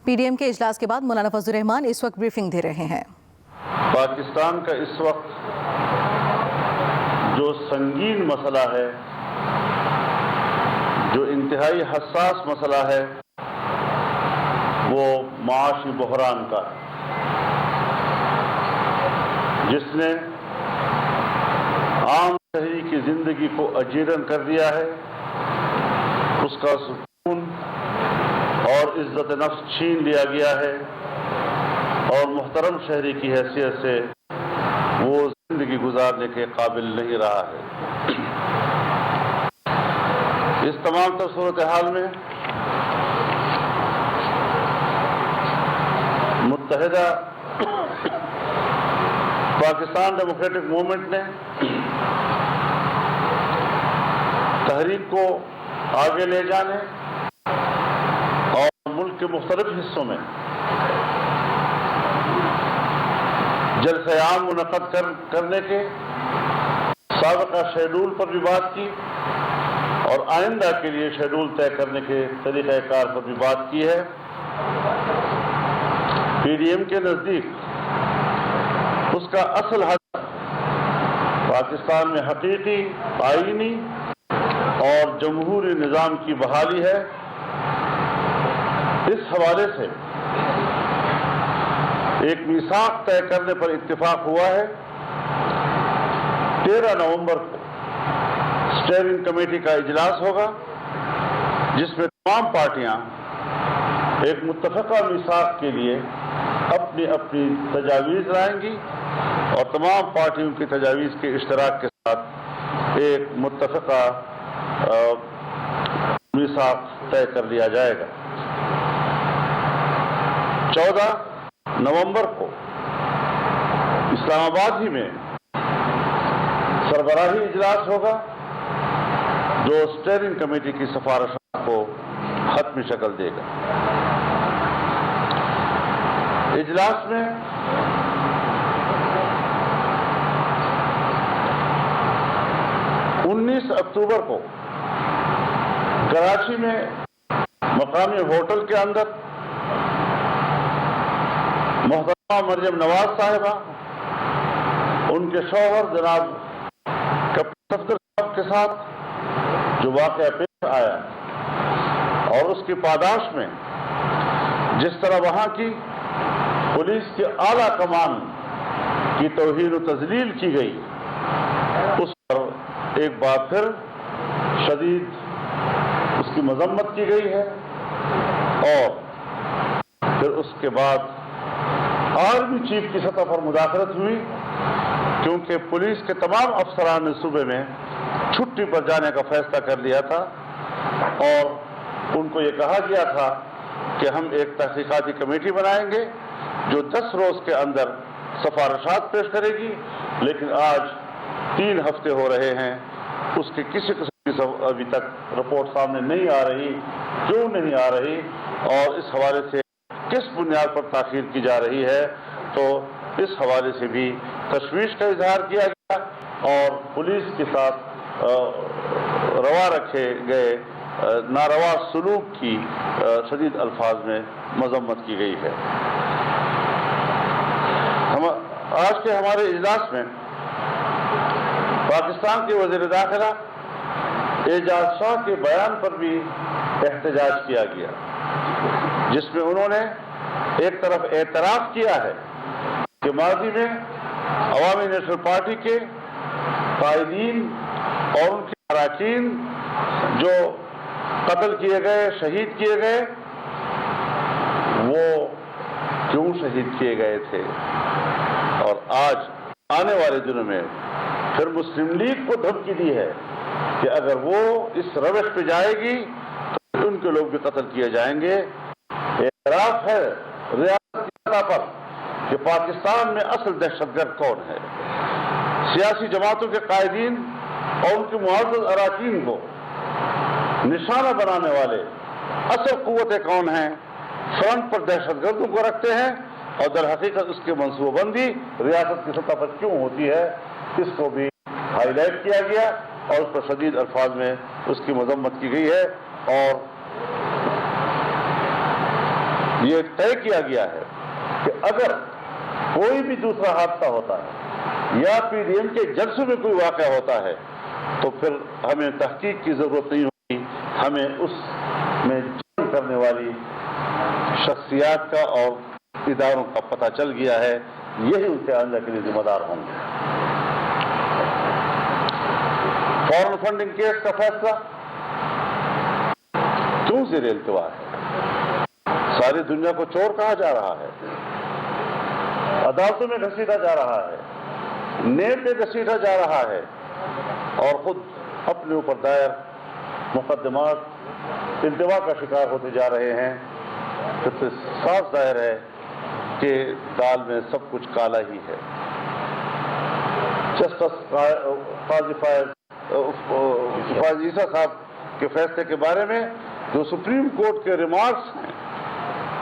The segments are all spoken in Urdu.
پی ڈی ایم کے اجلاس کے بعد مولانا فضل الرحمان اس وقت بریفنگ دے رہے ہیں۔ پاکستان کا اس وقت جو سنگین مسئلہ ہے، جو انتہائی حساس مسئلہ ہے، وہ معاشی بحران کا ہے، جس نے عام شہری کی زندگی کو اجیرن کر دیا ہے، اس کا سکون اور عزت نفس چھین لیا گیا ہے، اور محترم شہری کی حیثیت سے وہ زندگی گزارنے کے قابل نہیں رہا ہے۔ اس تمام تر صورتحال میں متحدہ پاکستان ڈیموکریٹک موومنٹ نے تحریک کو آگے لے جانے اور ملک کے مختلف حصوں میں جلسہ عام منعقد کرنے کے سابقہ شیڈول پر بھی بات کی، اور آئندہ کے لیے شیڈول طے کرنے کے طریقہ کار پر بھی بات کی ہے۔ پی ڈی ایم کے نزدیک اس کا اصل ہدف پاکستان میں حقیقی آئینی اور جمہوری نظام کی بحالی ہے۔ اس حوالے سے ایک میثاق طے کرنے پر اتفاق ہوا ہے۔ 13 نومبر کو اسٹیئرنگ کمیٹی کا اجلاس ہوگا، جس میں تمام پارٹیاں ایک متفقہ میثاق کے لیے اپنی اپنی تجاویز لائیں گی، اور تمام پارٹیوں کی تجاویز کے اشتراک کے ساتھ ایک متفقہ میثاق طے کر لیا جائے گا۔ 14 نومبر کو اسلام آباد ہی میں سربراہی اجلاس ہوگا، جو اسٹیئرنگ کمیٹی کی سفارشات کو حتمی شکل دے گا۔ اجلاس میں اکتوبر کو کراچی میں مقامی ہوٹل کے اندر محترمہ مریم نواز صاحبہ، ان کے شوہر جناب کپتان صفدر صاحب کے ساتھ جو واقعہ پیش آیا، اور اس کی پاداش میں جس طرح وہاں کی پولیس کی اعلیٰ کمان کی توہین و تذلیل کی گئی، اس پر ایک بار پھر شدید اس کی مذمت کی گئی ہے۔ اور پھر اس کے بعد آرمی چیف کی سطح پر مداخلت ہوئی، کیونکہ پولیس کے تمام افسران نے صوبے میں چھٹی پر جانے کا فیصلہ کر لیا تھا، اور ان کو یہ کہا گیا تھا کہ ہم ایک تحقیقاتی کمیٹی بنائیں گے جو 10 روز کے اندر سفارشات پیش کرے گی، لیکن آج 3 ہفتے ہو رہے ہیں، اس کی کسی قسم کی ابھی تک رپورٹ سامنے نہیں آ رہی۔ کیوں نہیں آ رہی، اور اس حوالے سے کس بنیاد پر تاخیر کی جا رہی ہے، تو اس حوالے سے بھی تشویش کا اظہار کیا گیا، اور پولیس کے ساتھ روا رکھے گئے ناروا سلوک کی شدید الفاظ میں مذمت کی گئی ہے۔ آج کے ہمارے اجلاس میں پاکستان کے وزیر داخلہ اعجاز شاہ کے بیان پر بھی احتجاج کیا گیا، جس میں انہوں نے ایک طرف اعتراف کیا ہے کہ ماضی میں عوامی نیشنل پارٹی کے قائدین اور ان کے اراکین جو قتل کیے گئے، شہید کیے گئے، وہ کیوں شہید کیے گئے تھے، اور آج آنے والے دنوں میں پھر مسلم لیگ کو دھمکی دی ہے کہ اگر وہ اس روش پہ جائے گی تو ان کے لوگ بھی قتل کیے جائیں گے۔ اعتراف ہے ریاست کی سطح پر کہ پاکستان میں اصل دہشت گرد کون ہے، سیاسی جماعتوں کے قائدین اور ان کے معزز اراکین کو نشانہ بنانے والے اصل قوتیں کون ہیں، فرنٹ پر دہشت گردوں کو رکھتے ہیں، اور در حقیقت اس کی منصوبہ بندی ریاست کی سطح پر کیوں ہوتی ہے، اس کو بھی ہائی لائٹ کیا گیا، اور اس پر شدید الفاظ میں اس کی مذمت کی گئی ہے۔ اور یہ طے کیا گیا ہے کہ اگر کوئی بھی دوسرا حادثہ ہوتا ہے یا پی ڈی ایم کے جلسوں میں کوئی واقعہ ہوتا ہے تو پھر ہمیں تحقیق کی ضرورت نہیں ہوگی، ہمیں اس میں جرم کرنے والی شخصیات کا اور اداروں کا پتہ چل گیا ہے، یہی ان کے آئندہ کے لیے ذمہ دار ہوں گے۔ فورن فنڈنگ کیس کا فیصلہ کیوں زیر التوا ہے؟ ساری دنیا کو چور کہا جا رہا ہے، عدالتوں میں گھسیٹا جا رہا ہے، نیب پہ گھسیٹا جا رہا ہے، اور خود اپنے اوپر دائر مقدمات التوا کا شکار ہوتے جا رہے ہیں۔ اس سے صاف ظاہر ہے کہ دال میں سب کچھ کالا ہی ہے۔ جسٹس قاضی فائز عیسیٰ صاحب کے فیصلے کے بارے میں جو سپریم کورٹ کے ریمارکس ہیں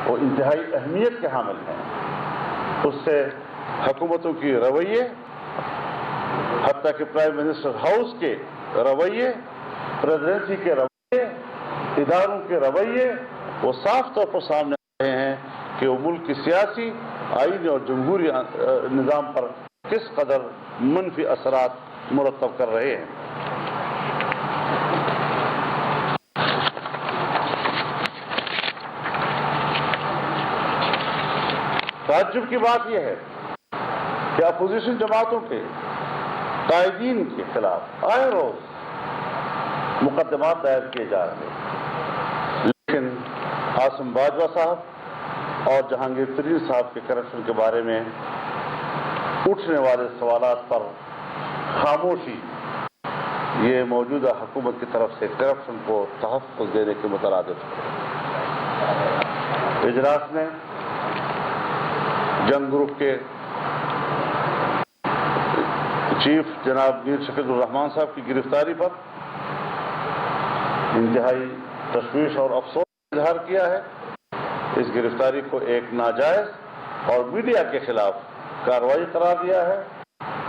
وہ انتہائی اہمیت کے حامل ہیں۔ اس سے حکومتوں کی رویے، حتیٰ کہ پرائم منسٹر ہاؤس کے رویے، پریزیڈنسی کے رویے، اداروں کے رویے وہ صاف طور پر سامنے آ رہے ہیں کہ وہ ملک کی سیاسی، آئینی اور جمہوری نظام پر کس قدر منفی اثرات مرتب کر رہے ہیں۔ تعجب کی بات یہ ہے کہ اپوزیشن جماعتوں کے قائدین کے خلاف آئے روز مقدمات دائر کیے جا رہے ہیں، لیکن عاصم باجوہ صاحب اور جہانگیر ترین صاحب کے کرپشن کے بارے میں اٹھنے والے سوالات پر خاموشی یہ موجودہ حکومت کی طرف سے کرپشن کو تحفظ دینے کے مترادف ہے۔ اجلاس میں جنگ گروپ کے چیف جناب میر شکیل الرحمان صاحب کی گرفتاری پر انتہائی تشویش اور افسوس اظہار کیا ہے۔ اس گرفتاری کو ایک ناجائز اور میڈیا کے خلاف کارروائی قرار دیا ہے،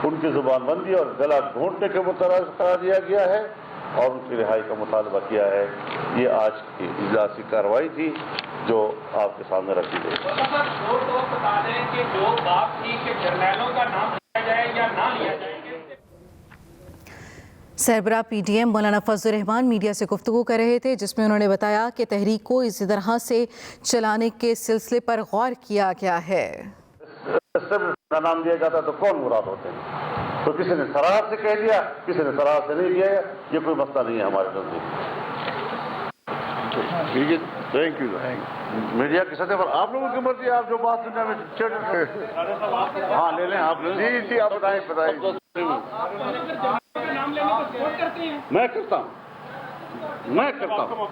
ان کی زبان بندی اور گلا گھونٹنے کے مترادف قرار دیا گیا ہے اور ان کی رہائی کا مطالبہ کیا ہے۔ یہ آج کی اجلاسی کارروائی تھی جو آپ کے سامنے رکھی گئی۔ بتا دیں کہ جو بات تھی کہ جرنیلوں کا نام لیا جائے یا نہ لیا جائے۔ سربراہ پی ڈی ایم مولانا فضل الرحمان میڈیا سے گفتگو کر رہے تھے، جس میں انہوں نے بتایا کہ تحریک کو اسی طرح سے چلانے کے سلسلے پر غور کیا گیا ہے۔ کا نام دیا جاتا تو کون مراد ہوتے ہیں؟ تو کسی نے صراحت سے کہہ دیا، کسی نے صراحت سے نہیں کیا، یہ کوئی مسئلہ نہیں ہے ہمارے نزدیک۔ Thank you. میڈیا کی سطح پر آپ لوگوں کی مرضی، آپ جو بات دنیا میں ہاں لے لیں آپ لے لیں۔ جی آپ بتائیں۔ میں کرتا ہوں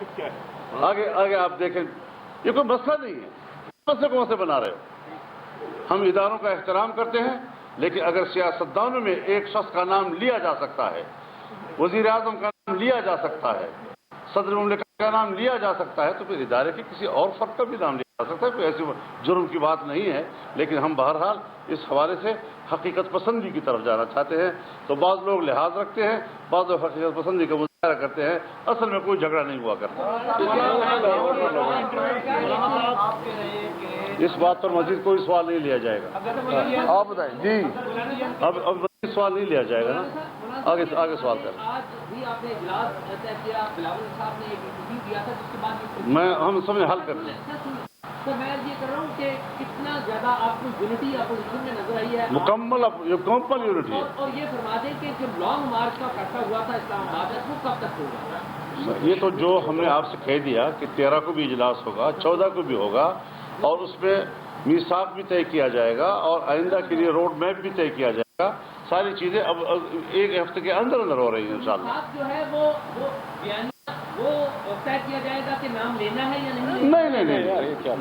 آگے آپ دیکھیں، یہ کوئی مسئلہ نہیں ہے، مسئلے کو مسئلہ بنا رہے ہو۔ ہم اداروں کا احترام کرتے ہیں، لیکن اگر سیاستدانوں میں ایک شخص کا نام لیا جا سکتا ہے، وزیر اعظم کا نام لیا جا سکتا ہے، صدر مملکت کا نام لیا جا سکتا ہے، تو پھر ادارے کے کسی اور فرد کا بھی نام لیا جا سکتا ہے۔ کوئی ایسی جرم کی بات نہیں ہے، لیکن ہم بہرحال اس حوالے سے حقیقت پسندی کی طرف جانا چاہتے ہیں۔ تو بعض لوگ لحاظ رکھتے ہیں، بعض لوگ حقیقت پسندی کا مظاہرہ کرتے ہیں، اصل میں کوئی جھگڑا نہیں ہوا کرتا۔ اس بات پر مزید کوئی سوال نہیں لیا جائے گا۔ آپ بتائیں۔ جی اب مزید سوال نہیں لیا جائے گا نا، آگے سوال کریں۔ ہم سب نے حل کر دیا۔ میں یہ کر رہا ہوں کہ کتنا زیادہ آپ کو یونٹی اپوزیشن میں نظر آئی ہے، مکمل یونٹی ہے۔ اور یہ فرما دیں کہ جو لانگ مارچ کا فیصلہ ہوا تھا اسلام آباد میں، وہ کب تک ہوگا؟ یہ تو جو ہم نے آپ سے کہہ دیا کہ 13 کو بھی اجلاس ہوگا، 14 کو بھی ہوگا، اور اس میں میثاق بھی طے کیا جائے گا اور آئندہ کے لیے روڈ میپ بھی طے کیا جائے گا۔ ساری چیزیں اب ایک ہفتے کے اندر ہو رہی ہیں انشاءاللہ۔ جو ہے وہ طے کیا جائے گا کہ نام لینا ہے یا نہیں؟ نہیں،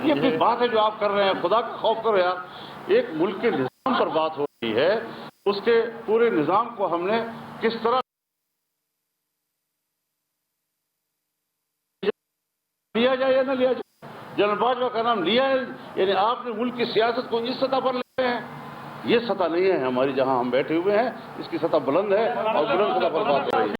یہ کوئی بات ہے جو آپ کر رہے ہیں؟ خدا کا خوف کرو یار۔ ایک ملک کے نظام پر بات ہو رہی ہے، اس کے پورے نظام کو ہم نے کس طرح لیا جائے یا نہ لیا جائے۔ جنرل باجوہ کا نام لیا ہے، یعنی آپ نے ملک کی سیاست کو اس سطح پر لے رہے ہیں۔ یہ سطح نہیں ہے ہماری جہاں ہم بیٹھے ہوئے ہیں، اس کی سطح بلند ہے اور بلند سطح پر بات ہو رہی ہے۔